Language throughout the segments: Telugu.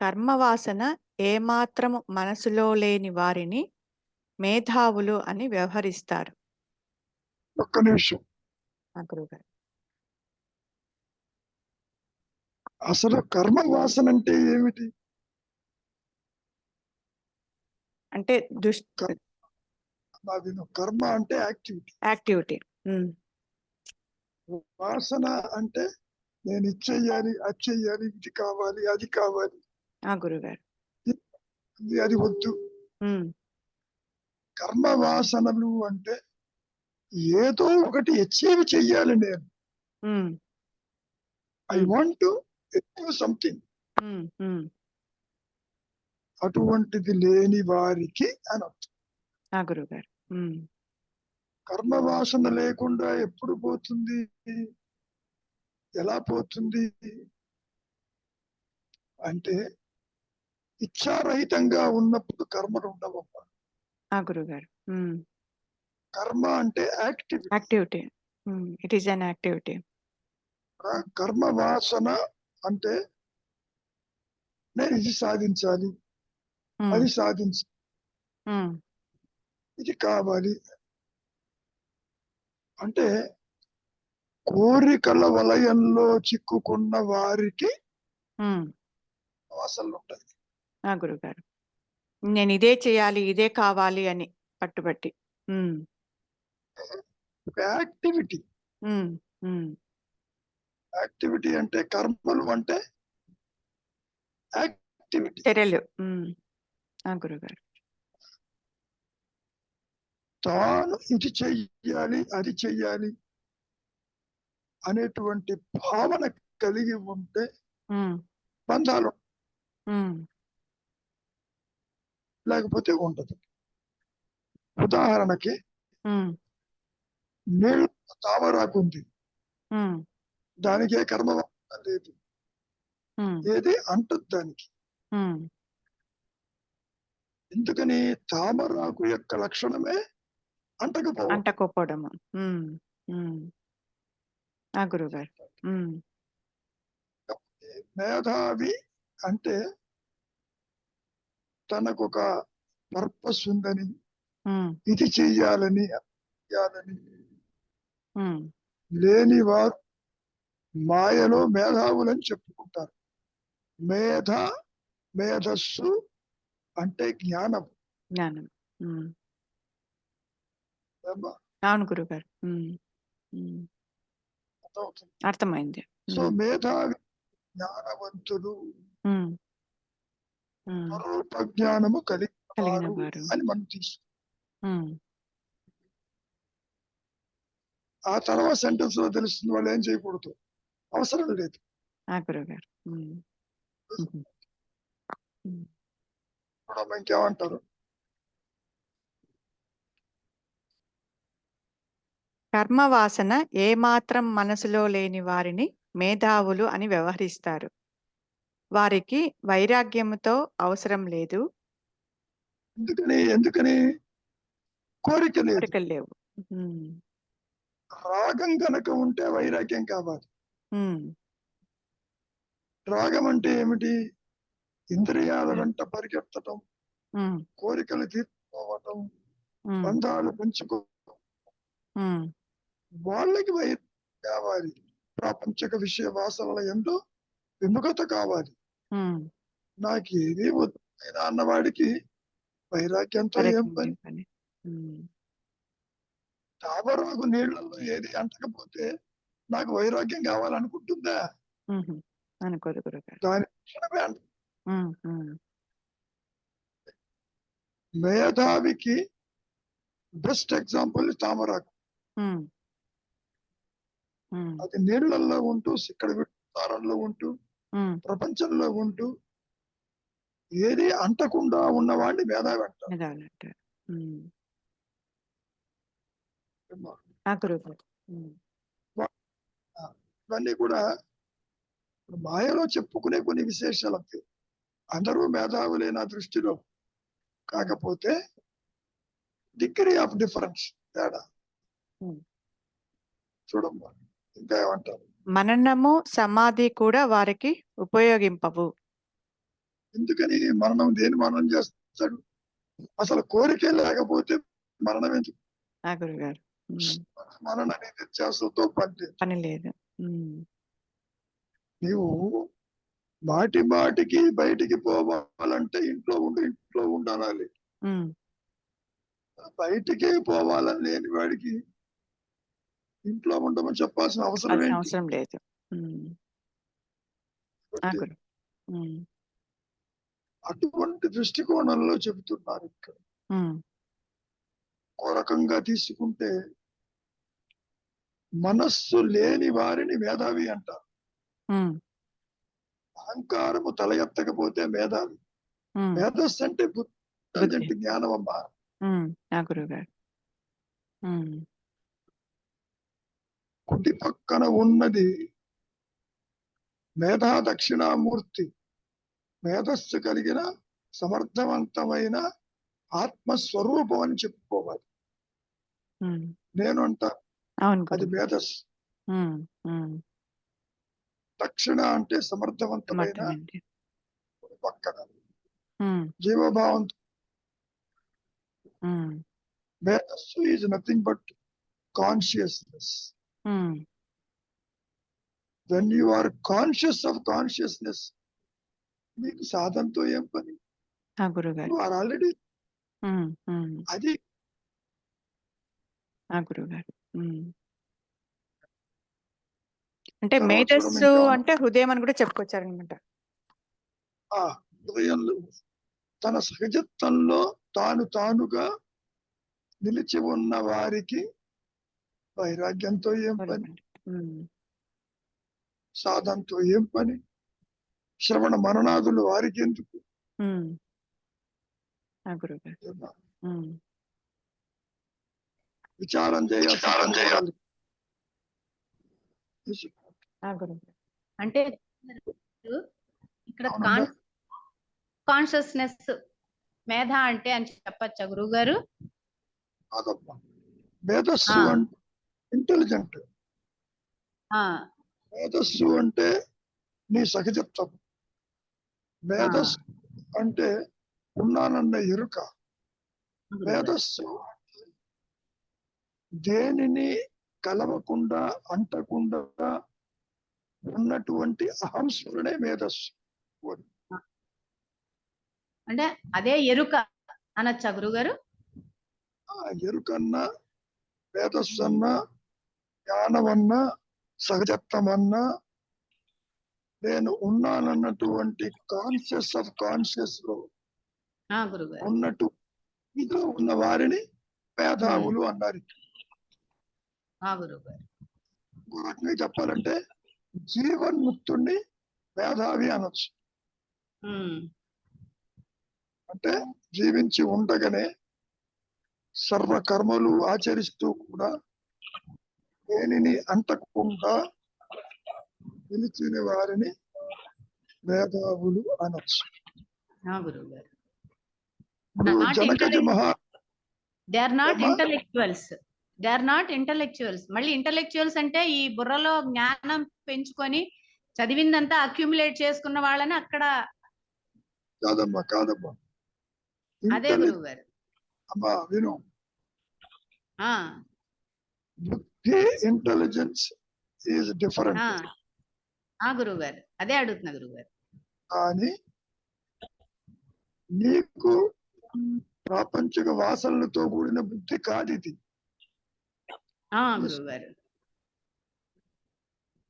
కర్మవాసన ఏమాత్రము మనసులో లేని వారిని మేధావులు అని వ్యవహరిస్తారు. ఒక్క నిమిషం. గురుగారు. అసలు కర్మ వాసన అంటే ఏమిటి? అంటే కర్మ అంటే యాక్టివిటీ. వాసన అంటే నేను ఇది చెయ్యాలి, అది చెయ్యాలి, ఇది కావాలి, అది కావాలి, గురుగారు. అది వద్దు. కర్మ వాసనలు అంటే ఏదో ఒకటి అచీవ్ చెయ్యాలి. నేను I want to achieve something. అటువంటిది లేని వారికి అనర్థం. గురుగారు. కర్మ వాసన లేకుండా ఎప్పుడు పోతుంది? ఎలా పోతుంది అంటే ఇచ్ఛారహితంగా ఉన్నప్పుడు కర్మలు ఉండవమ్మా. గురుగారు. కర్మ అంటే activity. It is an activity. కర్మ వాసన అంటే నేను ఇది సాధించాలి, అది సాధించాలి, ఇది కావాలి అంటే కోరికల వలయంలో చిక్కుకున్న వారికి వాసనలు ఉంటాయి. గురుగారు. నేను ఇదే చేయాలి, ఇదే కావాలి అని పట్టుబట్టి యాక్టివిటీ. యాక్టివిటీ అంటే కర్మలు అంటే యాక్టివిటీ, చర్యలు. గురుగారు. తాను ఇది చెయ్యాలి, అది చెయ్యాలి అనేటువంటి భావన కలిగి ఉంటే బంధాలు, లేకపోతే ఉండదు. ఉదాహరణకి నీళ్ళు తామరాకుంది, దానికే కర్మ లేదు, ఏది అంటదు దానికి. ఎందుకని? తామరాకు యొక్క లక్షణమే అంటకపోవడము. గురుగారు. మేధావి అంటే తనకు ఒక పర్పస్ ఉందని, ఇది చెయ్యాలని లేని వారు మాయలో మేధావులని చెప్పుకుంటారు. మేధస్సు అంటే జ్ఞానం. అవును గురుగారు. అర్థమైంది. సో మేధావి జ్ఞానవంతులు, స్వరూప జ్ఞానము కలిగిన వారు అని మనం తీసుకుంటాం. ఆ తర్వాత సెంటెన్స్ లో తెలుస్తుంది వాళ్ళు ఏం చేయకూడదు, అవసరం లేదు. గురుగారు. ఇంకేమంటారు? కర్మవాసన ఏమాత్రం మనసులో లేని వారిని మేధావులు అని వ్యవహరిస్తారు. వారికి వైరాగ్యముతో అవసరం లేదు. ఎందుకని? కోరికలు లేవు. రాగం గనక ఉంటే వైరాగ్యం కావాలి. రాగం అంటే ఏమిటి? ఇంద్రియాల వెంట పరిగెత్తటం, కోరికలు తీర్చుకోవటం, బంధాలు పెంచుకో, వాళ్ళకి వైరాగ్యం కావాలి. ప్రాపంచిక విషయ వాసనల యందు విముఖత కావాలి. నాకు ఏది వద్దు అన్నవాడికి వైరాగ్యంతో ఏం పని? తామరాకు నీళ్లలో ఏది అంటకపోతే నాకు వైరాగ్యం కావాలనుకుంటుందా? అనుకోదు గురుగారు. దాని మేధావికి బెస్ట్ ఎగ్జాంపుల్ తామరాకు. అది నీళ్లలో ఉంటూ, ఇక్కడ దారంలో ఉంటూ, ప్రపంచంలో ఉంటూ ఏది అంటకుండా ఉన్నవాడిని మేధావి అంటారు. ఇవన్నీ కూడా మాయలో చెప్పుకునే కొన్ని విశేషాలు అంతే. అందరూ మేధావులే నా దృష్టిలో. కాకపోతే డిగ్రీ ఆఫ్ డిఫరెన్స్ తేడా. చూడమ్మా, ఇంకా ఏమంటారు? మననము సమాధి కూడా వారికి ఉపయోగింపవు. ఎందుకని మరణం దేని మరణం చేస్తాడు? అసలు కోరికే లేకపోతే మరణం ఎందుకు? ఆ గురుగారు. మరణ నిత్యాసతో పని లేదు. నీవు మాటి మాటికి బయటికి పోవాలంటే ఇంట్లో ఉండాలి. బయటికి పోవాలని లేని వాడికి ఇంట్లో ఉండమని చెప్పాల్సిన అవసరం ఏంటి? అవసరం లేదు. అటువంటి దృష్టికోణంలో చెబుతున్నారు ఇక్కడ. ఒక రకంగా తీసుకుంటే మనస్సు లేని వారిని మేధావి అంటారు. అహంకారము తల ఎత్తకపోతే మేధావి. మేధస్సు అంటే బుద్ధి, జ్ఞానం అమ్మా. గురుగారు. కుడి పక్కన ఉన్నది మేధా దక్షిణామూర్తి, మేధస్సు కలిగిన సమర్థవంతమైన ఆత్మస్వరూపం అని చెప్పుకోవాలి. నేను అంటా అది మేధస్సు. దక్షిణ అంటే సమర్థవంతమైన పక్కన జీవభావంతో. మేధస్సు is nothing but consciousness. When you are conscious of consciousness, మీకు సాధనతో ఏం పని? గురుగారు. ఆర్ ఆల్రెడీ అది గురుగారు. అంటే మేధస్సు అంటే హృదయం అని కూడా చెప్పుకొచ్చారు అనమాట. ఆ హృదయంలో తన సహజత్వంలో తానుగా నిలిచి ఉన్న వారికి వైరాగ్యంతో ఏం పని? సాధనతో ఏం పని? శ్రవణ మరణాదులు వారికి ఎందుకు? విచారం చేయాలి. అంటే ఇక్కడ కాన్షియస్నెస్ మేధ అంటే అని చెప్పచ్చా గురువు గారు? మేధస్సు అంటే ఇంటెలిజెంట్. మేధస్సు అంటే నీ సహజత్వం. మేధస్సు అంటే ఉన్నానన్న ఎరుక. మేధస్సు దేనిని కలవకుండా అంటకుండా ఉన్నటువంటి అహంస్ఫురణే మేధస్సు. అంటే అదే ఎరుక అనొచ్చా గురుగారు? ఎరుకన్నా, మేధస్సు అన్నా, జ్ఞానమన్నా, సహజత్వమన్నా, నేను ఉన్నానన్నటువంటి కాన్షియస్ ఆఫ్ కాన్షియస్ లో ఉన్నట్టు ఇంట్లో ఉన్న వారిని మేధావులు అన్నారు. చెప్పాలంటే జీవన్ముక్తుణ్ణి మేధావి అనొచ్చు. అంటే జీవించి ఉండగానే సర్వ కర్మలు ఆచరిస్తూ కూడా దేనిని అంటకుండా నిలిచిన వారిని మేధావులు అనొచ్చు. జనకజ మహా they are not intellectuals. They are not intellectuals. మళ్ళీ ఇంటలెక్చువల్స్ అంటే ఈ బుర్రలో జ్ఞానం పెంచుకొని చదివిందంతా అక్యుములేట్ చేసుకున్న వాళ్ళని అక్కడ. కాదమ్మా. అదే గురువు గారు. అమ్మా విను. బుద్ధి ఇంటెలిజెన్స్ ఈజ్ డిఫరెంట్. గురువు గారు అదే అడుగుతున్నా గురువు గారు. కానీ నీకు ప్రాపంచిక వాసనలతో కూడిన బుద్ధి కాదు ఇది. గురువు గారు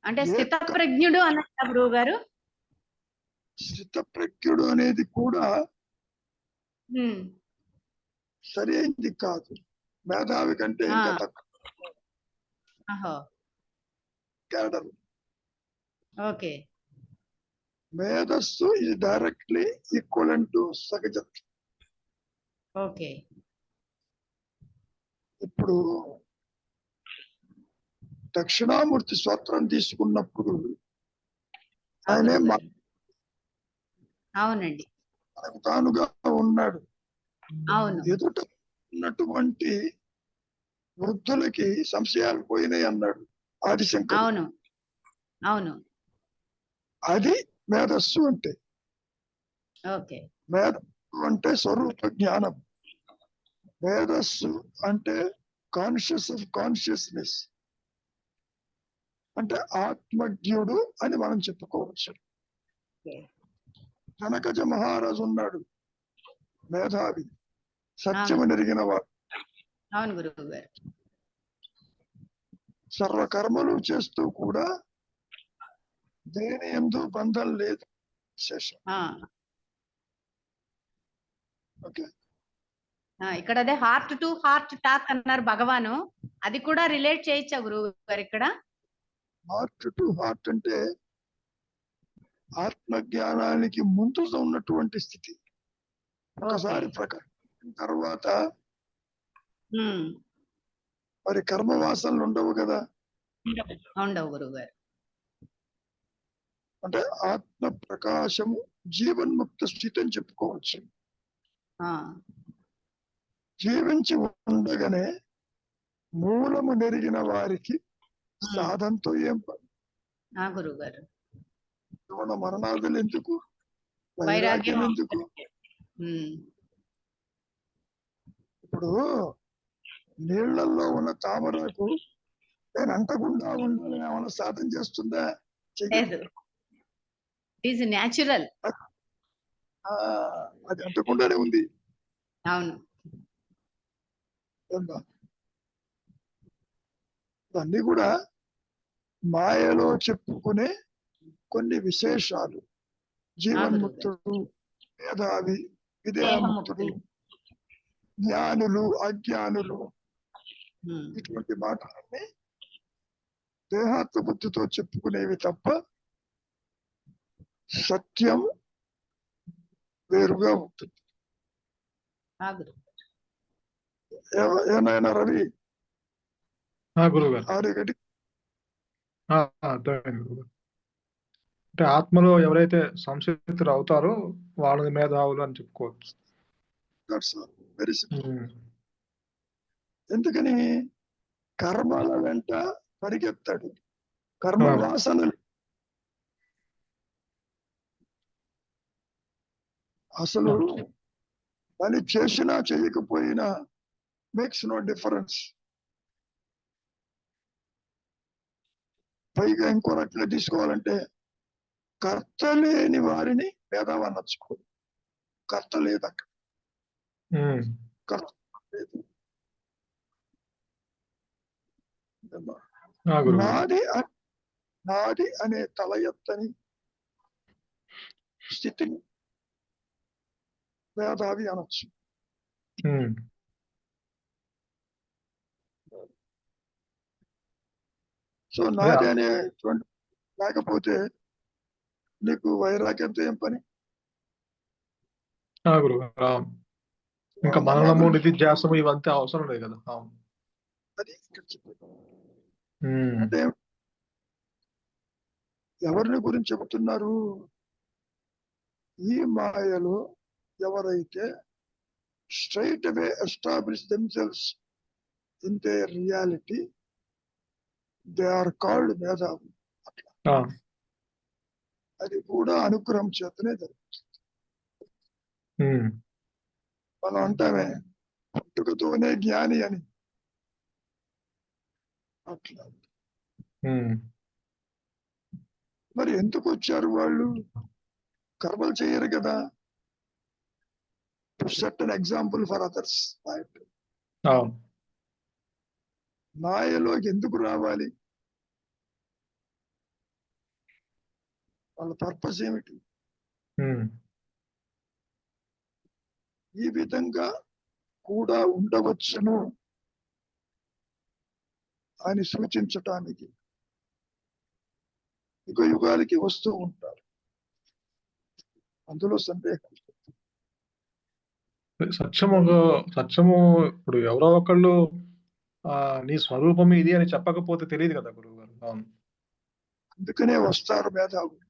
అంటే స్థితప్రజ్ఞుడు అన్నట్టు గురువు గారు. స్థితప్రజ్ఞుడు అనేది కూడా సరైనది కాదు. మేధావి కంటే ఇంకా తక్కువ. ఓకే. మేధస్సు ఇది డైరెక్ట్లీ ఈక్వల్ టు సహజత్వం. ఓకే. ఇప్పుడు దక్షిణామూర్తి స్తోత్రం తీసుకున్నప్పుడు ఆయనే అవునండి తానుగా ఉన్నాడు. అవును. ఎదుట ఉన్నటువంటి వృద్ధులకి సంశయాలు పోయినాయి అన్నాడు ఆదిశంకరుడు. అవును. అది మేధస్సు అంటే. ఓకే. వేదం అంటే స్వరూప జ్ఞానం, వేదస్సు అంటే కాన్షియస్నెస్, అంటే ఆత్మజ్ఞుడు అని మనం చెప్పుకోవచ్చు. ఓకే. జనకజ మహారాజు ఉన్నాడు, మేధావి, సత్యము నెరిగిన వాడు, అవును గురువు గారు. సర్వ కర్మలు చేస్తూ కూడా దేని యందు బంధం లేదు, శేషం. ఓకే, ఇక్కడ అదే హార్ట్ టు హార్ట్ టాక్ అన్నారు భగవాను, అది కూడా రిలేట్ చేయొచ్చా గురువు గారు ఇక్కడ? హార్ట్ టు హార్ట్ అంటే ఆత్మజ్ఞానానికి ముందు ఉన్నటువంటి స్థితి. ఒకసారి ప్రకటన తర్వాత మరి కర్మవాసనలు ఉండవు కదా, ఉండవు గురువు గారు. అంటే ఆత్మ ప్రకాశము జీవన్ముక్త స్థితి అని చెప్పుకోవచ్చు. జీవించి ఉండగానే మూలము నెరిగిన వారికి సాధనతో ఏం పని? గురువు గారు, మరణాదులు ఎందుకు, వైరాగ్యం వైరాగ్యం ఎందుకు? ఇప్పుడు నీళ్లలో ఉన్న తామరకు నేను అంటకుండా ఉండాలని ఏమైనా సాధన చేస్తుందా? లేదు, ఇట్ ఈస్ న్యాచురల్. అది అంటకుండానే ఉంది. అవును. అన్ని కూడా మాయలో చెప్పుకునే కొన్ని విశేషాలు. జీవన్ముక్తుడు, మేధావి, విదేహముక్తుడు, జ్ఞానులు, అజ్ఞానులు, ఇటువంటి మాటలన్నీ దేహాత్మ బుద్ధితో చెప్పుకునేవి తప్ప సత్యం వేరుగా ఉంటుంది. ఏమైనా రవి అర్థమైంది. అంటే ఆత్మలో ఎవరైతే సంసిద్ధులు అవుతారో వాళ్ళని మేధావులు అని చెప్పుకోవచ్చు. Very simple. ఎందుకని కర్మల వెంట పరిగెత్తాడు, కర్మ వాసనలు. అసలు పని చేసినా చేయకపోయినా మేక్స్ నో డిఫరెన్స్. పైగా ఇంకో రకంగా తీసుకోవాలంటే కర్త లేని వారిని మేధావి అనొచ్చు. కర్త లేదు అక్కడ, కర్త లేదు. నాది అనే తల ఎత్తని స్థితిని మేధావి అనొచ్చు. సో నాది అనేటువంటి లేకపోతే నీకు వైరాగ్యంతో ఏం పని? ఇంకా మననము, నిధిధ్యాసము ఇవంతా అవసరం లేదు కదా. అది అంటే ఎవరిని గురించి చెబుతున్నారు? ఈ మాయలో ఎవరైతే straight away establish themselves in their reality, they are called మేధావి. అది కూడా అనుగ్రహం చేతనే జరుగుతుంది. మనం అంటామే పుట్టుకతోనే జ్ఞాని అని, అట్లా. మరి ఎందుకు వచ్చారు వాళ్ళు? కర్మలు చేయరు కదా. To set an example for others. మాయలోకి ఎందుకు రావాలి? వాళ్ళ పర్పస్ ఏమిటి? ఈ విధంగా కూడా ఉండవచ్చును అని సూచించటానికి యుగ యుగాలకి వస్తూ ఉంటారు. అందులో సందేహం. సత్యము ఇప్పుడు ఎవరో ఒకళ్ళు నీ స్వరూపం ఇది అని చెప్పకపోతే తెలియదు కదా గురువు గారు. అందుకనే వస్తారు మేధావులు.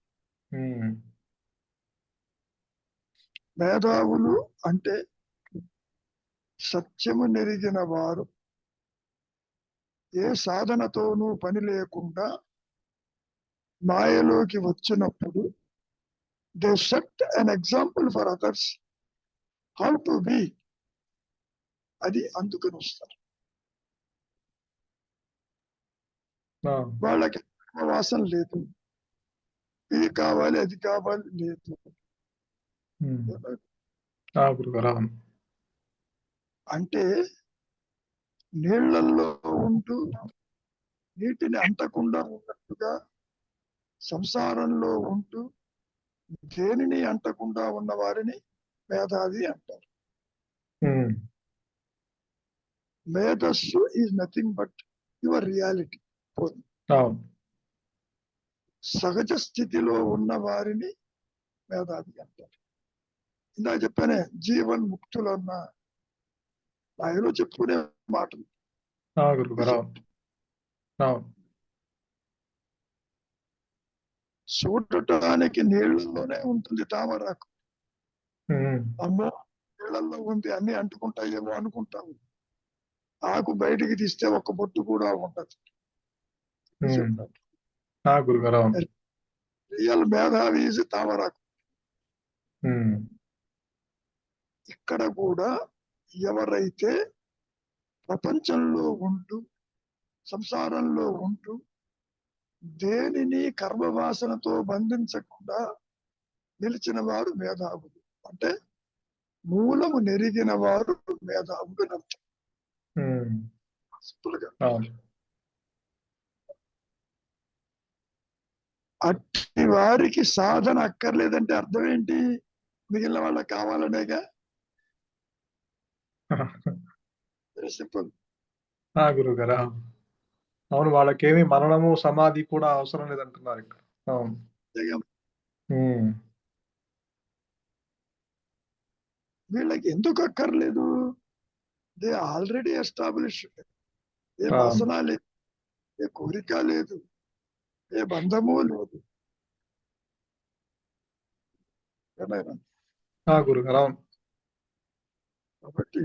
మేధావులు అంటే సత్యము నెరిగిన వారు, ఏ సాధనతోనూ పని లేకుండా మాయలోకి వచ్చినప్పుడు they set an example for others how to be. అది అందుకని వస్తారు. ఆ, వాళ్ళకి వాసన లేదు, ఇది కావాలి అది కావాలి లేదు. ఉమ్. ఆ, గురుగారు అవును. అంటే నీళ్లలో ఉంటూ నీటిని అంటకుండా ఉన్నట్టుగా సంసారంలో ఉంటూ దేనిని అంటకుండా ఉన్న వారిని మేధావి అంటారు. ఉమ్. మేధస్సు is nothing but your reality. అవును. సహజ స్థితిలో ఉన్న వారిని మేధావి అంటారు. ఇందాక చెప్పానే జీవన్ ముక్తులన్న ఆయనలో చెప్పుకునే మాటలు. ఆ, గురుగారు అవును. అవును. చూడటానికి నీళ్లలోనే ఉంటుంది తామరాకు. ఉమ్. అమ్మో నీళ్ళల్లో ఉంది అన్ని అంటుకుంటాయేమో అనుకుంటాము. ఆకు బయటికి తీస్తే ఒక్క బొట్టు కూడా ఉండదు. ఉమ్. ఆ, గురుగారు అవును. రియల్ మేధావి ఈజ్ తామరాకు. ఉమ్. ఇక్కడ కూడా ఎవరైతే ప్రపంచంలో ఉంటూ సంసారంలో ఉంటూ దేనిని కర్మవాసనతో బంధించకుండా నిలిచిన వారు మేధావులు. అంటే మూలము నెరిగిన వారు మేధావులు అని అర్థం. ఉమ్. సింపుల్ గా. అవును. అట్టి వారికి సాధన అక్కర్లేదంటే అర్థం ఏంటి? మిగిలిన వాళ్ళకి కావాలనేగా. Very simple. ఆ, గురుగారు అవును. వాళ్ళకేమి మరణము సమాధి కూడా అవసరం లేదంటున్నారు ఇక్కడ. అవును. ఉమ్. వీళ్ళకి ఎందుకు అక్కర్లేదు? They already established. ఏ అవును. వాసన లేదు, ఏ కోరిక లేదు, ఏ బంధము లేదు. ఏమైనా ఆ, గురుగారు అవును. కాబట్టి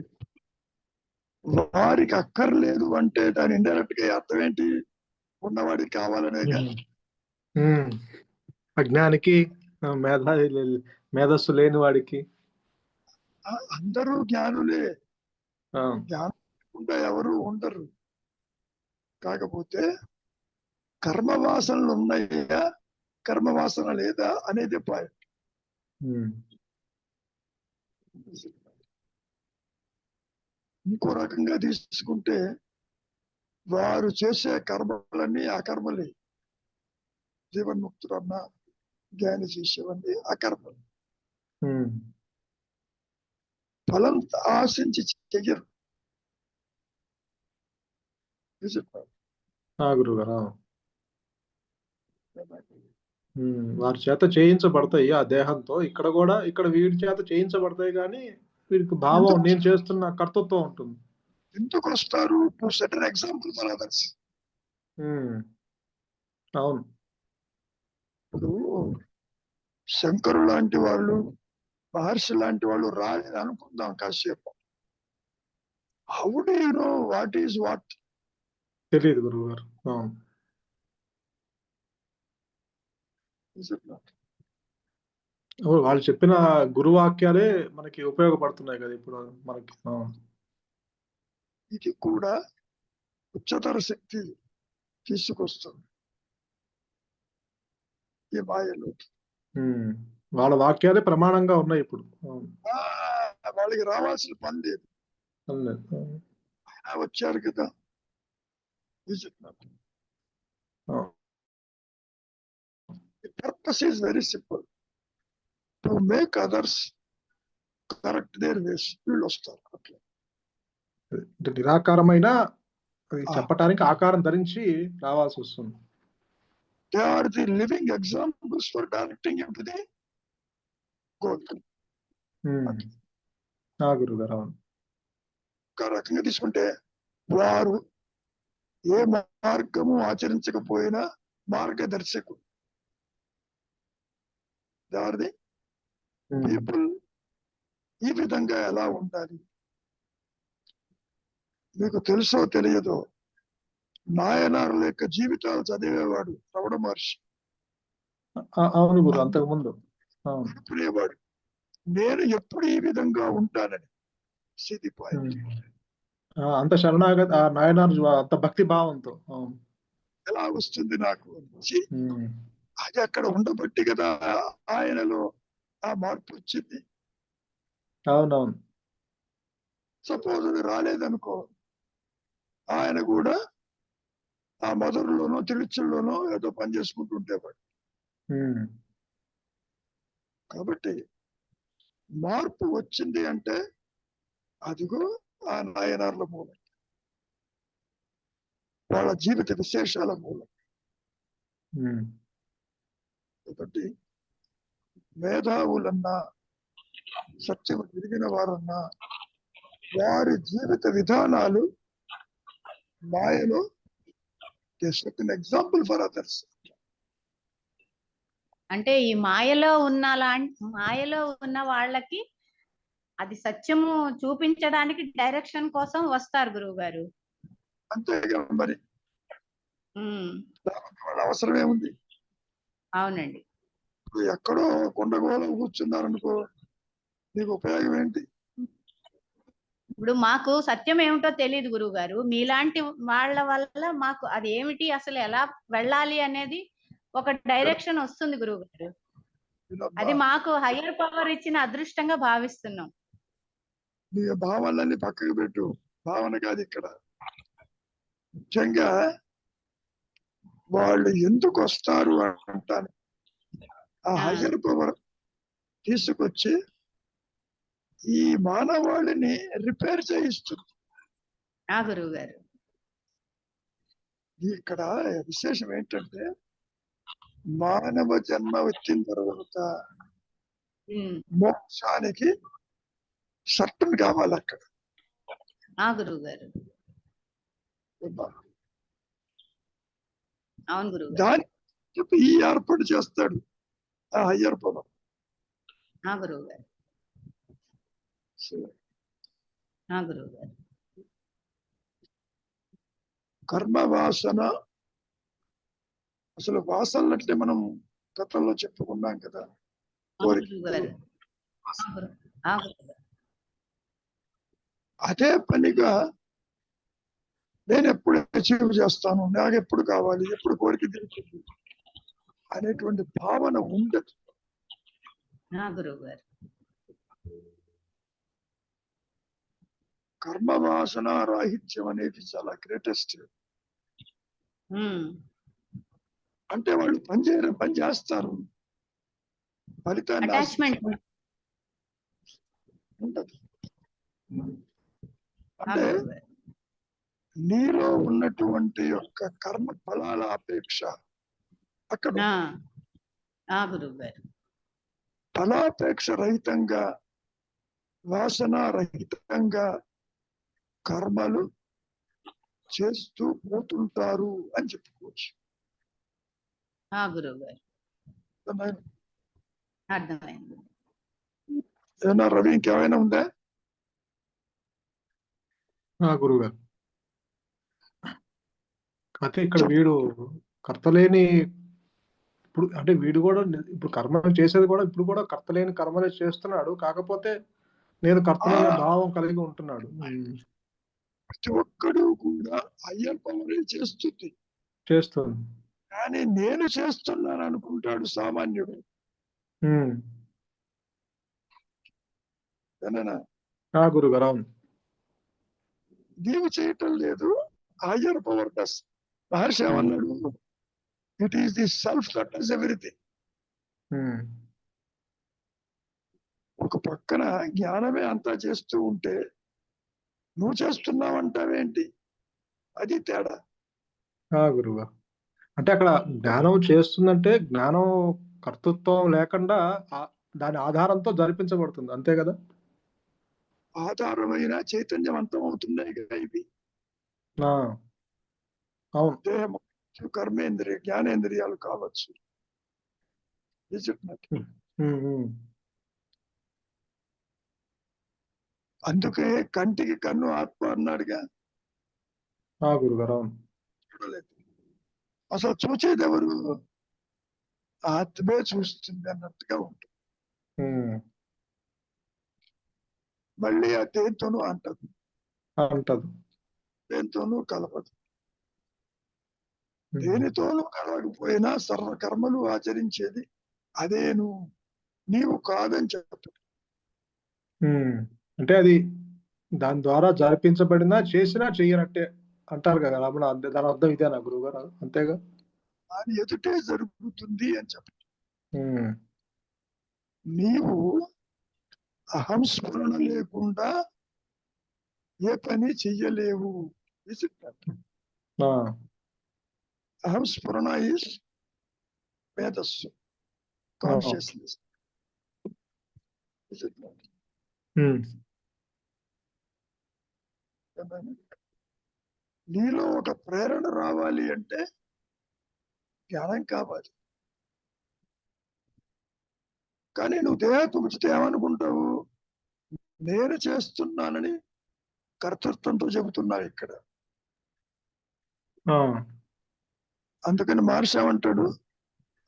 వారికి అక్కర్లేదు అంటే దాని ఇండైరెక్ట్ గా అర్థం ఏంటి? ఉన్నవాడికి కావాలనేగా. ఉమ్. అజ్ఞానికి మేధస్సు లేని వాడికి. అందరూ జ్ఞానులే, అవును. జ్ఞానం లేకుండా ఎవరు ఉండరు. కాకపోతే కర్మవాసనలు ఉన్నాయా కర్మవాసన లేదా అనేది పాయింట్. ఉమ్. ఇంకో రకంగా తీసుకుంటే వారు చేసే కర్మలన్నీ అకర్మలే. జీవన్ముక్తుడన్నా జ్ఞాని చేసేవన్నీ అకర్మలు. ఉమ్. ఫలం ఆశించి చెయ్యరు. ఆ, గురుగారు అవును. వారి చేత చేయించబడతాయి ఆ దేహంతో. ఇక్కడ కూడా ఇక్కడ వీడి చేత చేయించబడతాయి కానీ వీడికి భావం నేను చేస్తున్న కర్తృత్వం ఉంటుంది. ఎందుకు వస్తారు? To set an example for others. Um. అవును. ఇప్పుడు శంకరు లాంటి వాళ్ళు, మహర్షి లాంటి వాళ్ళు రాలేదు అనుకుందాం కాసేపు. How do you know what is what? తెలియదు గురువు గారు. అవును. వాళ్ళు చెప్పిన గురువాక్యాలే మనకి ఉపయోగపడుతున్నాయి కదా ఇప్పుడు మనకి. ఇది కూడా ఉच्चతర శక్తి తీసుకొస్తుంది ఈ మాయలో. వాళ్ళ వాక్యాలే ప్రమాణంగా ఉన్నాయి ఇప్పుడు. వాళ్ళకి రావాల్సిన పని లేదు, ఆయన వచ్చారు కదా. The purpose is very simple. To make others correct their ways. వీళ్ళు వస్తారు అట్లా. నిరాకారమైన చెప్పటానికి ఆకారం ధరించి రావాల్సి వస్తుంది. They are the living examples for directing him to the goal. గురుగారు అవును. ఒక రకంగా తీసుకుంటే వారు ఏ మార్గము ఆచరించకపోయినా మార్గదర్శకుడు. దారిది పీపుల్ ఈ విధంగా ఎలా ఉండాలి. మీకు తెలుసో తెలియదో నాయనారుల యొక్క జీవితాలు చదివేవాడు రమణ మహర్షి. అవును గురు. అంతకు ముందు అవును. అనుకునేవాడు నేను ఎప్పుడు ఈ విధంగా ఉంటానని. సిది పాయింట్ అంత శరణాగతి ఆ నాయనార్ అంత భక్తి భావంతో. అవును. ఎలా వస్తుంది నాకు నుంచి ఉమ్. అది అక్కడ ఉండబట్టి కదా ఆయనలో ఆ మార్పు వచ్చింది. అవునవును. సపోజ్ అది రాలేదనుకో ఆయన కూడా ఆ మధురలోనో తిరుచుల్లోనో ఏదో పని చేసుకుంటూ ఉండేవాడు. ఉమ్. కాబట్టి మార్పు వచ్చింది అంటే అదిగో ఆ నాయనార్ల మూలం, వాళ్ళ జీవిత విశేషాల మూలం. ఉమ్. కాబట్టి మేధావులన్నా సత్యం తిరిగిన వారన్నా వారి జీవిత విధానాలు మాయలో ఎగ్జాంపుల్ ఫర్ అదర్స్. అంటే ఈ మాయలో ఉన్న వాళ్ళకి అది సత్యము చూపించడానికి డైరెక్షన్ కోసం వస్తారు గురువు గారు. అంతేగా మరి వాళ్ళ అవసరం ఏముంది? అవునండి. ఇప్పుడు ఎక్కడో కొండగోళం కూర్చున్నారనుకో నీకు ఉపయోగం ఏంటి? ఇప్పుడు మాకు సత్యం ఏమిటో తెలియదు గురువు గారు. మీలాంటి వాళ్ళ వల్ల మాకు అది ఏమిటి, అసలు ఎలా వెళ్ళాలి అనేది ఒక డైరెక్షన్ వస్తుంది గురువు గారు. అది మాకు హయ్యర్ పవర్ ఇచ్చిన అదృష్టంగా భావిస్తున్నాం. నీ భావాలన్నీ పక్కకు పెట్టు, భావన కాదు ఇక్కడ. ముఖ్యంగా వాళ్ళు ఎందుకు వస్తారు అంటాను. ఆ హయ్యర్ పవర్ తీసుకొచ్చి ఈ మానవాళిని రిపేర్ చేయిస్తుంది. గురువు గారు ఇక్కడ విశేషం ఏంటంటే మానవ జన్మ వచ్చిన తర్వాత మోక్షానికి సర్టన్ కావాలి అక్కడ. గురువు గారు అవును గురువు గారు. దాని ఈ ఏర్పాటు చేస్తాడు ఆ హయ్యర్ పవర్. గురువు గారు గురువు గారు కర్మ వాసన, అసలు వాసనలంటే మనం గతంలో చెప్పుకున్నాం కదా, అదే పనిగా నేను ఎప్పుడు అచీవ్ చేస్తాను, నాకు ఎప్పుడు కావాలి, ఎప్పుడు కోరిక తీరుతుంది అనేటువంటి భావన ఉండదు. గురువు గారు కర్మ వాసన రాహిత్యం అనేది చాలా గ్రేటెస్ట్. అంటే వాళ్ళు పని చేస్తారు, ఫలితాన్ని అటాచ్మెంట్ ఉండదు. అంటే నీలో ఉన్నటువంటి యొక్క కర్మ ఫలాల అపేక్ష అక్కడ గురువు గారు ఫలాపేక్ష రహితంగా, వాసన రహితంగా కర్మలు చేస్తూ పోతుంటారు అని చెప్పుకోవచ్చు. గురువు గారు అర్థమైంది. ఏమన్నా రవి ఇంకేమైనా ఉందా? గురువు గారు అయితే ఇక్కడ వీడు కర్తలేని, ఇప్పుడు అంటే వీడు కూడా ఇప్పుడు కర్మ చేసేది కూడా ఇప్పుడు కూడా కర్తలేని కర్మలే చేస్తున్నాడు. కాకపోతే నేను కర్తలేని భావం కలిగి ఉంటున్నాడు. ప్రతి ఒక్కడు కూడా హయ్యర్ పవర్ చేస్తుంది, కానీ నేను చేస్తున్నాను అనుకుంటాడు సామాన్యుడు. గురుగారు అవును. నీవు చేయటం లేదు, హయ్యర్ పవర్ డస్. మహర్షి ఏమన్నాడు? It is the self that does everything. ఒక పక్కన జ్ఞానమే అంతా చేస్తూ ఉంటే నువ్వు చేస్తున్నావంటావేంటి? అది తేడా. గురువు అంటే అక్కడ జ్ఞానం చేస్తుందంటే జ్ఞానం కర్తృత్వం లేకుండా దాని ఆధారంతో జరిపించబడుతుంది, అంతే కదా? ఆధారమైన చైతన్యవంతం అవుతున్నాయి కదా ఇవి. అవును. దేహం, కర్మేంద్రియ, జ్ఞానేంద్రియాలు కావచ్చు. అందుకే కంటికి కన్ను ఆత్మ అన్నాడుగా. గురుగారు అవును. చూడలేదు, అసలు చూచేది ఎవరు? ఆత్మే చూస్తుంది అన్నట్టుగా ఉంటుంది. ఉమ్, మళ్ళీ ఆ దేంతోనూ అంటదు, అంటది. దేంతోనూ కలపదు. ఉమ్, దేనితోనూ కలవకపోయినా సర్వకర్మలు ఆచరించేది అదేను, నీవు కాదని చెప్పు. ఉమ్. అంటే అది దాని ద్వారా జరిపించబడినా చేసినా చెయ్యనట్టే అంటారు కదా రమణ. అంతే, దాని అర్థం ఇదేనా గురువు గారు? అంతేగా. దాని ఎదుటే జరుగుతుంది అని చెప్పు. ఉమ్, నీవు అహంస్మరణ లేకుండా ఏ పని చెయ్యలేవు. Is it not? ఆ, అహంస్మరణ ఈస్ మేధస్సు, కాన్షియస్నెస్. Is it not? ఉమ్, నీలో ఒక ప్రేరణ రావాలి అంటే జ్ఞానం కావాలి. కానీ నువ్వు దేహం ఉంచితే ఏమనుకుంటావు? నేను చేస్తున్నానని కర్తృత్వంతో చెబుతున్నావు ఇక్కడ. ఆ, అందుకని మహర్షి ఏమంటాడు?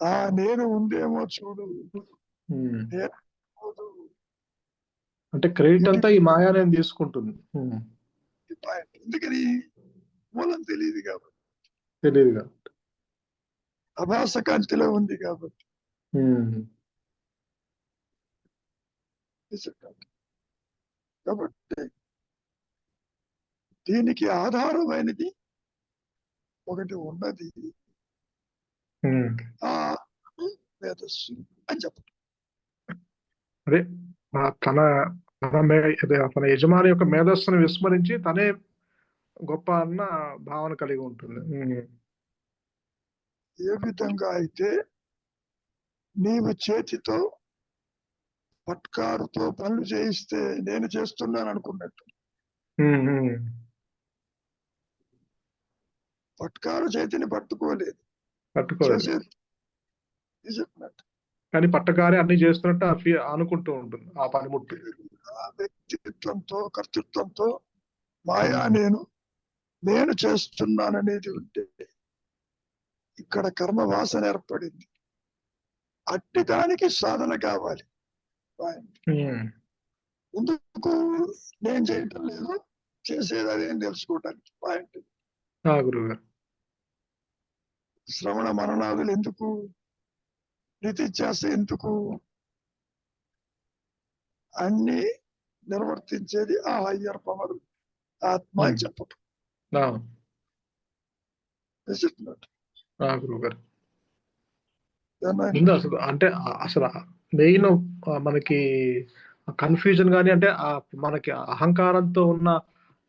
ఆ నేను ఉందేమో చూడు, ఉమ్. నేను పోదు. అంటే క్రెడిట్ అంతా ఈ మాయానే తీసుకుంటుంది. ఉమ్, ఈ పాయింట్. ఎందుకని? మూలం తెలియదు కాబట్టి, తెలియదుగా. అభాస కాంతిలో ఉంది కాబట్టి. ఉమ్, కాబట్టి దీనికి ఆధారమైనది ఒకటి ఉన్నది, ఉమ్. ఆ మేధస్సు అని చెప్పండి. అదే తన తన యజమాని యొక్క మేధస్సును విస్మరించి తనే గొప్ప అన్న భావన కలిగి ఉంటుంది. ఏ విధంగా అయితే నీవు చేతితో పట్కారుతో పనులు చేయిస్తే నేను చేస్తున్నాను అనుకున్నట్టు, పట్కారు చేతిని పట్టుకోలేదు, పట్టుకోలేదు. చేసేది చెప్పినట్టు. కానీ పట్టకారే అన్ని చేస్తున్నట్టు అనుకుంటూ ఉంటుంది ఆ పనిముట్టు. ఆ వ్యక్తిత్వంతో కర్తృత్వంతో మాయా నేను చేస్తున్నాననేది ఉంటే ఇక్కడ కర్మ వాసన ఏర్పడింది. అట్టి దానికి సాధన కావాలి. ఎందుకు నేను చేయటం లేదు, చేసేది అదేం తెలుసుకోవటానికి. పాయింట్. గురువుగారు, శ్రవణ మననాదులు ఎందుకు, నితిధ్యాస ఎందుకు, అన్ని నిర్వర్తించేది ఆ హయ్యర్ పవర్, ఆత్మ అని చెప్పటం. గురువుగారు ముందు అసలు అంటే అసలు మెయిన్ మనకి కన్ఫ్యూజన్ గానీ అంటే మనకి అహంకారంతో ఉన్న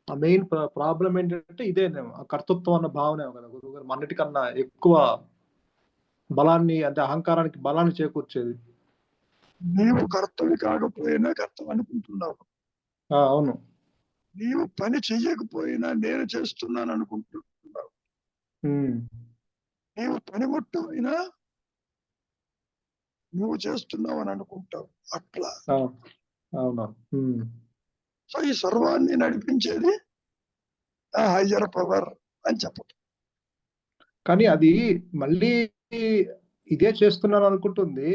ఆ మెయిన్ ప్రాబ్లం ఏంటంటే ఇదేనేమో, ఆ కర్తృత్వం అన్న భావనే కదా గురువుగారు. అన్నిటికన్నా ఎక్కువ బలాన్ని, అంటే అహంకారానికి బలాన్ని చేకూర్చేది. నీవు కర్తవి కాకపోయినా కర్తవి అనుకుంటున్నావు. అవును. నీవు పని చెయ్యకపోయినా నేను చేస్తున్నాను అనుకుంటున్నావు. నీవు పనిముట్టు అయినా నువ్వు చేస్తున్నావు అని అనుకుంటావు. అట్లా అవునా. సో ఈ సర్వాన్ని నడిపించేది ఆ హయ్యర్ పవర్ అని చెప్పటం. కానీ అది మళ్ళీ ఇదే చేస్తున్నాను అనుకుంటుంది.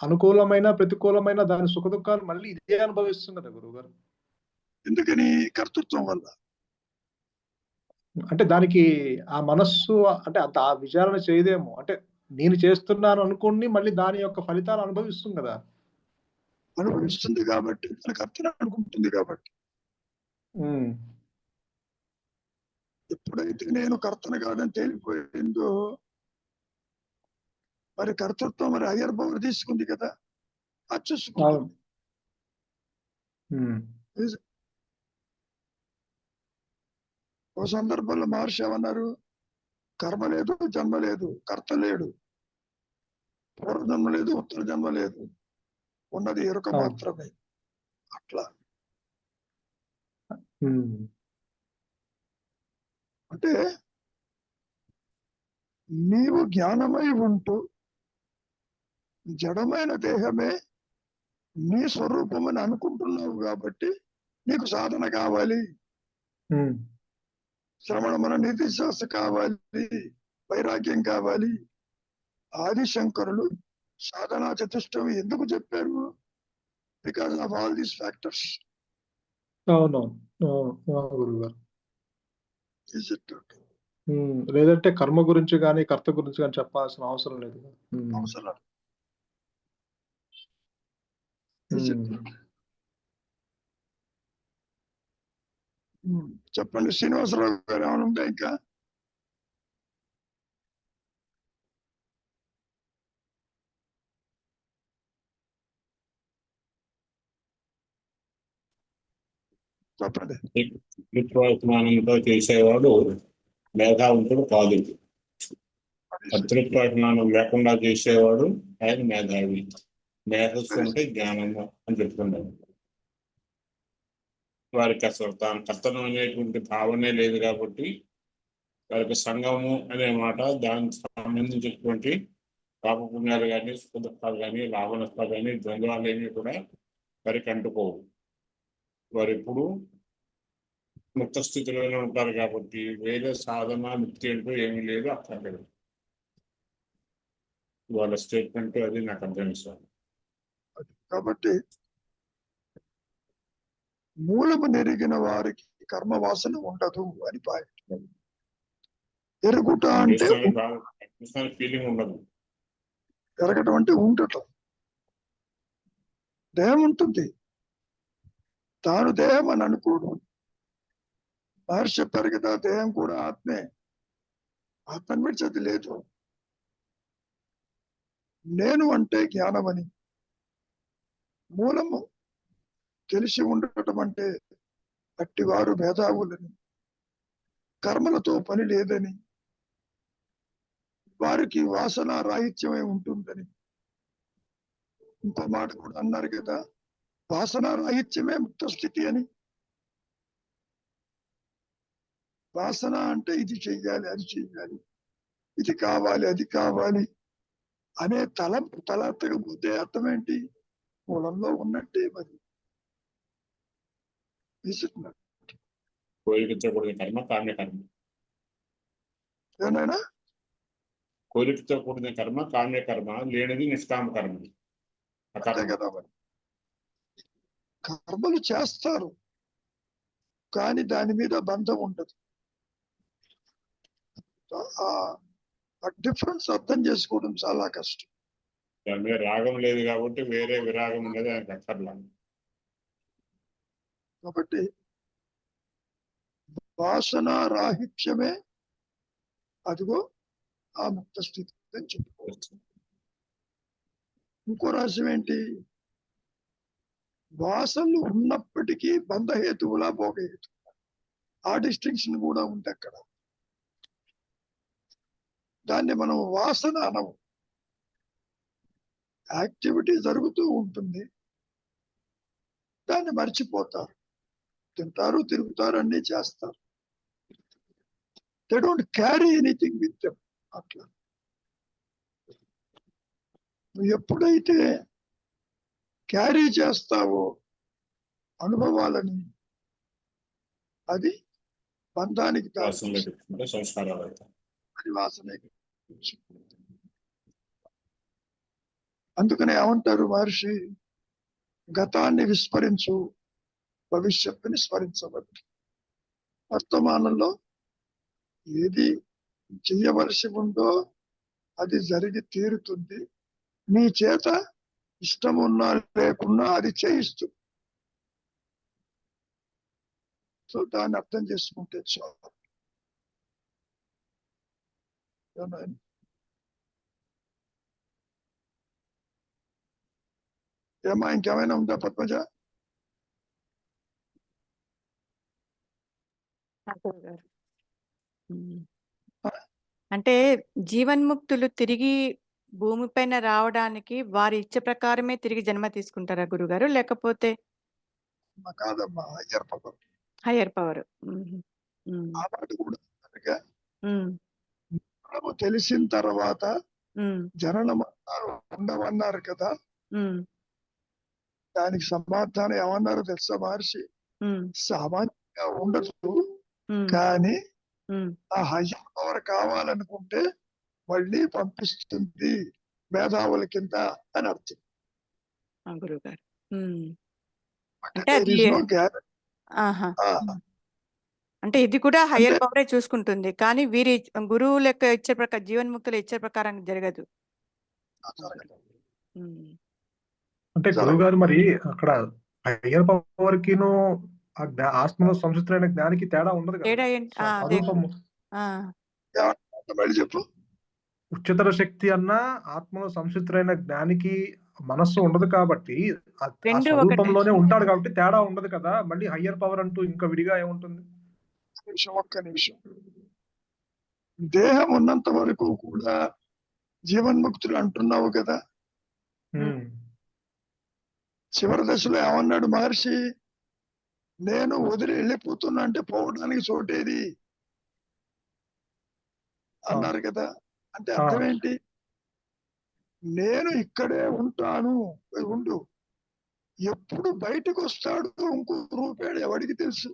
అనుకూలమైన ప్రతికూలమైన దాని సుఖ దుఃఖాలు మళ్ళీ ఇదే అనుభవిస్తుంది కదా గురువుగారు. ఎందుకని? కర్తృత్వం వల్ల. అంటే దానికి ఆ మనస్సు అంటే అంత ఆ విచారణ చేయదేమో. అంటే నేను చేస్తున్నాను అనుకుని మళ్ళీ దాని యొక్క ఫలితాలు అనుభవిస్తుంది కదా. అనుభవిస్తుంది కాబట్టి, తన కర్తను అనుకుంటుంది కాబట్టి. ఎప్పుడైతే నేను కర్తను కాదని తేలిపోయిందో, మరి కర్తృత్వం మరి హయ్యర్ పవర్ తీసుకుంది కదా, అది చూసుకుంటుంది. ఓ సందర్భంలో మహర్షి ఏమన్నారు? కర్మ లేదు, జన్మ లేదు, కర్త లేడు, పూర్వజన్మ లేదు, ఉత్తర జన్మ లేదు, ఉన్నది ఎరుక మాత్రమే. అట్లా అంటే నీవు జ్ఞానమై ఉంటూ జడమైన దేహమే నీ స్వరూపమని అనుకుంటున్నావు కాబట్టి నీకు సాధన కావాలి, శ్రవణ మన నిధిశ్వాస కావాలి, వైరాగ్యం కావాలి. ఆదిశంకరులు సాధనా చతుష్టయం ఎందుకు చెప్పారు? Because of all these factors. అవునవును గురువు గారు. ఈజ్ ఇట్ లేదంటే కర్మ గురించి కానీ కర్త గురించి కానీ చెప్పాల్సిన అవసరం లేదు. అవసరం? Is it? చెప్పండి శ్రీనివాసరావు గారు, ఏమైనా ఉందా ఇంకా? చెప్పండి. కర్తృత్వాభిమానంతో చేసేవాడు మేధావంతుడు కాదు. కర్తృత్వాభిమానం లేకుండా చేసేవాడు ఆయన మేధావి. మేధస్సు అంటే జ్ఞానము అని చెప్తున్నాడు. వారికి అసలు తాను కర్తనం అనేటువంటి భావనే లేదు కాబట్టి వారికి సంఘము అనే మాట, దానికి సంబంధించినటువంటి పాపపుణ్యాలు కానీ సుఖదుఖాలు కానీ లాభ నష్టాలు కానీ ద్వంద్వాలు ఏమీ కూడా వారికి అంటుకోవు. వారు ఎప్పుడు ముక్త స్థితిలోనే ఉంటారు కాబట్టి వేరే సాధన ముక్తి అంటూ ఏమీ లేదు అక్కర్లేదు. వాళ్ళ స్టేట్మెంట్ అది నాకు అర్థమిస్తాను. కాబట్టి మూలము నెరిగిన వారికి కర్మ వాసన ఉండదు అని పాయింట్. ఎరుగుట అంటే ఫీలింగ్ ఉండదు. ఎరగటం అంటే ఉండటం. దేహం ఉంటుంది, తాను దేహం అని అనుకోడు. మహర్షి చెప్పారు కదా, దేహం కూడా ఆత్మే, ఆత్మని విడిచేది లేదు. నేను అంటే జ్ఞానమని, మూలము తెలిసి ఉండటం అంటే అట్టివారు మేధావులని, కర్మలతో పని లేదని, వారికి వాసన రాహిత్యమే ఉంటుందని. ఇంకో మాట కూడా అన్నారు కదా, వాసన రాహిత్యమే ముక్త స్థితి అని. వాసన అంటే ఇది చెయ్యాలి, అది చెయ్యాలి, ఇది కావాలి, అది కావాలి అనే తలంపు తలెత్తకపోతే అర్థం ఏంటి? మూలంలో ఉన్నట్టే మరి. కోరికతో కర్మ కామ్య కర్మ. ఏమైనా కోరికతో కూడిన కర్మ కామ్య కర్మ, లేనిది నిష్కామ కర్మ. అంతే కదా మరి. కర్మలు చేస్తారు కానీ దాని మీద బంధం ఉండదు. ఆ డిఫరెన్స్ అర్థం చేసుకోవడం చాలా కష్టం. దాని మీద రాగం లేదు కాబట్టి వేరే విరాగం ఉండదు ఆయనకు అక్కర్లా. కాబట్టి వాసన రాహిత్యమే అదిగో ఆ ముక్త స్థితి అని చెప్పుకోవచ్చు. ఇంకో రహస్యం ఏంటి? వాసనలు ఉన్నప్పటికీ బంధహేతువులా భోగహేతువులా, ఆ డిస్టింక్షన్ కూడా ఉంది అక్కడ. దాన్ని మనం వాసన అనము. యాక్టివిటీ జరుగుతూ ఉంటుంది, దాన్ని మర్చిపోతారు, తింటారు, తిరుగుతారు, అన్ని చేస్తారు. They don't carry anything with them. అట్లా నువ్వు ఎప్పుడైతే క్యారీ చేస్తావో అనుభవాలని, అది బంధానికి సంస్కారాలు అది వాసనే. అందుకనే ఏమంటారు మహర్షి, గతాన్ని విస్మరించు, భవిష్యత్తుని స్మరించవద్దు. వర్తమానంలో ఏది చెయ్యవలసి ఉందో అది జరిగి తీరుతుంది. నీ చేత ఇష్టం ఉన్నా లేకున్నా అది చేయిస్తుంది. సో దాన్ని అర్థం చేసుకుంటే చాలు. ఏమా ఇంకేమైనా ఉందా పద్మజ? అంటే జీవన్ముక్తులు తిరిగి భూమిపైన రావడానికి వారి ఇచ్చ ప్రకారమే తిరిగి జన్మ తీసుకుంటారా గురుగారు, లేకపోతే కాదమ్మా, హయ్యర్ పవర్. హయ్యర్ పవర్ ఆ మాట కూడా తెలిసిన తర్వాత జనన మరణాలు ఉండవన్నారు కదా. దానికి సమాధానం ఏమన్నారు తెలుసా మహర్షి? సామాన్యంగా ఉండదు, కానీ ఆ హయ్యర్ పవర్ కావాలనుకుంటే మళ్ళీ పంపిస్తుంది. మేధావుల కింద అని అర్థం. గురువు గారు. అంటే There అది is no guarantee. ఆహా. ఆ, అంటే ఇది కూడా హయ్యర్ అంటే- పవరే చూసుకుంటుంది, కానీ వీరి గురువు లెక్క ఇచ్చే ప్రకారం, జీవన్ముక్తులు ఇచ్చే ప్రకారం జరగదు. ఉమ్. అంటే గురువు గారు మరి అక్కడ హయ్యర్ పవర్ కిను ఆత్మలో సంసిద్ధులైన జ్ఞానికి తేడా ఉండదు కదా. తేడా ఏంటి? అదే. స్వరూపము ఆ, మళ్ళీ చెప్పు. ఉच्चतर శక్తి అన్న ఆత్మలో సంసిద్ధులైన జ్ఞానికి మనస్సు ఉండదు కాబట్టి ఆ రెండు స్వరూపంలోనే ఉంటాడు కాబట్టి తేడా ఉండదు కదా. మళ్ళీ హయ్యర్ పవర్ అంటూ ఇంకా విడిగా ఏముంటుంది? ఒక్క నిమిషం. దేహం ఉన్నంత వరకు కూడా జీవన్ముక్తులు అంటున్నావు కదా. ఉమ్. చివరి దశలో ఏమన్నాడు మహర్షి? నేను వదిలి వెళ్ళిపోతున్నా అంటే పోవడానికి చోటేది అన్నారు కదా. అంటే అర్థం ఏంటి? నేను ఇక్కడే ఉంటాను, ఉండు. ఎప్పుడు బయటకు వస్తాడు ఇంకో రూపాడు ఎవడికి తెలుసు?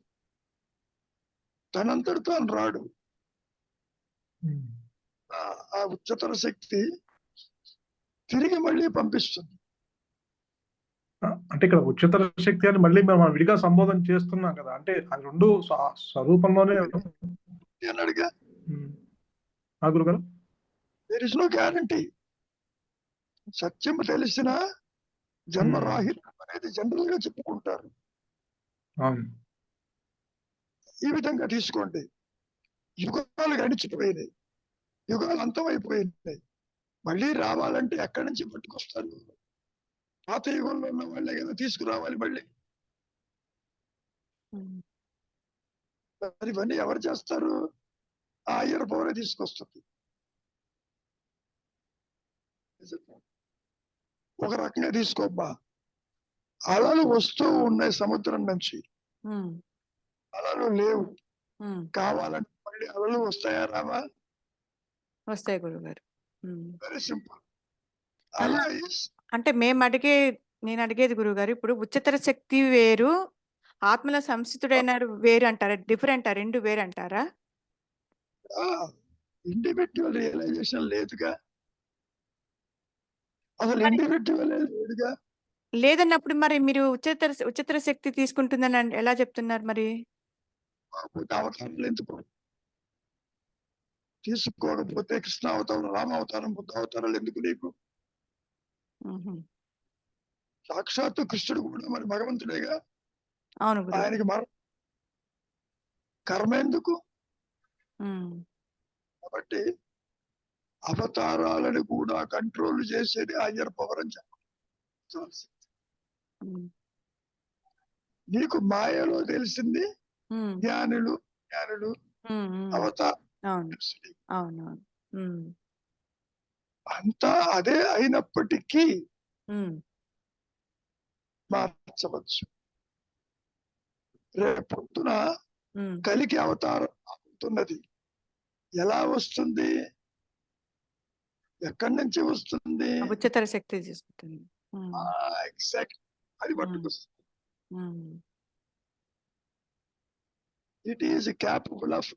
తనంతట తాను రాడు. ఉమ్. ఆ ఉच्चतर శక్తి తిరిగి మళ్ళీ పంపిస్తుంది. అంటే ఇక్కడ ఉच्चतर శక్తి అని మళ్ళీ మనం విడిగా సంబోధన చేస్తున్నాం కదా. అంటే అది రెండు స్వరూపంలోనే. అన్నాడుగా. గురుగారు, దేర్ ఇస్ నో గ్యారంటీ. సత్యం తెలిసిన జన్మరాహిత్యం అనేది జనరల్ గా చెప్పుకుంటారు. అవును. ఈ విధంగా తీసుకోండి. యుగాలు గడిచిపోయినాయి, యుగాలు అంతమైపోయినాయి. మళ్ళీ రావాలంటే ఎక్కడి నుంచి పట్టుకొస్తారు? పాత యుగంలో ఉన్న వాళ్ళే కదా తీసుకురావాలి మళ్ళీ. మరి ఇవన్నీ ఎవరు చేస్తారు? ఆ హయ్యర్ పవరే తీసుకొస్తుంది. ఒక రకంగా తీసుకోబ్బా, అలలు వస్తూ ఉన్నాయి సముద్రం నుంచి. అలలు లేవు, కావాలంటే మళ్ళీ అలలు వస్తాయా రావా? వస్తాయి గురువు గారు. Very simple. అంటే నేను అడిగేది గురువు గారు, ఇప్పుడు ఉच्चतर శక్తి వేరు, ఆత్మల సంస్థుడైన వేరు అంటారా? డిఫరెంట్, రెండు వేరు అంటారా? ఇండివిడ్యువల్ రియలైజేషన్ లేదుగా. అసలు ఇండివిడ్యువల్ లేదుగా. లేదన్నప్పుడు మరి మీరు ఉच्चतर శక్తి తీసుకుంటుందని ఎలా చెప్తున్నారు మరి? అవతారాలు ఎందుకు తీసుకోకపోతే? కృష్ణ అవతారం, రామ అవతారం, బుద్ధ అవతారాలు ఎందుకు నీకు? సాక్షాత్తు కృష్ణుడు కూడా మరి భగవంతుడేగా. అవును గురువు. ఆయనకి కర్మ ఎందుకు? కాబట్టి అవతారాలను కూడా కంట్రోల్ చేసేది హయ్యర్ పవర్ అని చెప్పాలి. నీకు మాయలో తెలిసింది జ్ఞానులు అవతారం. అవునవును. అంతా అదే అయినప్పటికీ మార్చవచ్చు. రేపొద్దున కలికి అవతారం అవుతున్నది. ఎలా వస్తుంది? ఎక్కడి నుంచి వస్తుంది? ఉच्चतर శక్తి తీసుకుంటుంది. ఎగ్జాక్ట్, అది పట్టుకొస్తుంది. It is capable of